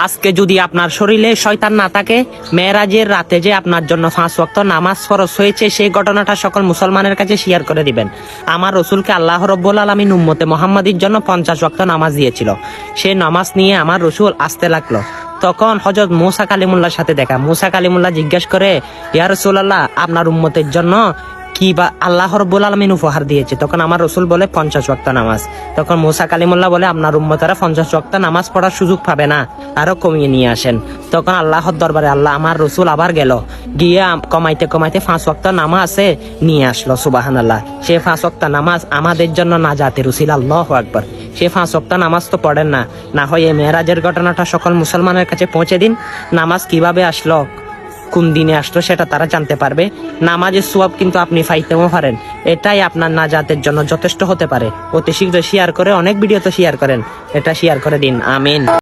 আজকে যদি আপনার শরীরে শয়তান না থাকে, মেরাজের রাতে যে আপনার জন্য 5 ওয়াক্ত নামাজ ফরজ হয়েছে সেই ঘটনাটা সকল মুসলমানের কাছে শেয়ার করে দিবেন। আমার রসুলকে আল্লাহ রাব্বুল আলামিন উম্মতে মুহাম্মাদির জন্য 50 ওয়াক্ত নামাজ দিয়েছিল। সেই নামাজ নিয়ে আমার রসুল আসতে লাগলো। তখন হযরত মুসা কালিমুল্লাহর সাথে দেখা। মুসা কালিমুল্লাহ জিজ্ঞেস করে, ইয়া রাসূলুল্লাহ, আপনার উম্মতের জন্য কি বা আল্লাহ রাব্বুল আলামিন উপহার দিয়েছে? তখন আমার রসুল বলে 50 ওয়াক্ত নামাজ। তখন মুসা কালিমুল্লাহ বলে, আপনার উম্মতেরা 50 ওয়াক্ত নামাজ পড়ার সুযোগ পাবে না, আরো কমিয়ে নিয়ে আসেন। তখন আল্লাহর দরবারে আমার রসুল আবার গেল, গিয়ে কমাইতে কমাইতে 5 ওয়াক্ত নামাজে নিয়ে আসলো। সুবহানাল্লাহ। সে 5 ওয়াক্ত নামাজ আমাদের জন্য নাজাতের উসিলা। আল্লাহু আকবার। সে 5 ওয়াক্ত নামাজ তো পড়েন না। না হয় এই মেরাজের ঘটনাটা সকল মুসলমানের কাছে পৌঁছে দিন। নামাজ কিভাবে আসলো, কোন দিনে আসলো সেটা তারা জানতে পারবে। নামাজের সওয়াব কিন্তু আপনি পাইতেও পারেন। এটাই আপনার নাজাতের জন্য যথেষ্ট হতে পারে। অতি শীঘ্র শেয়ার করে, অনেক ভিডিও তো শেয়ার করেন, এটা শেয়ার করে দিন। আমিন।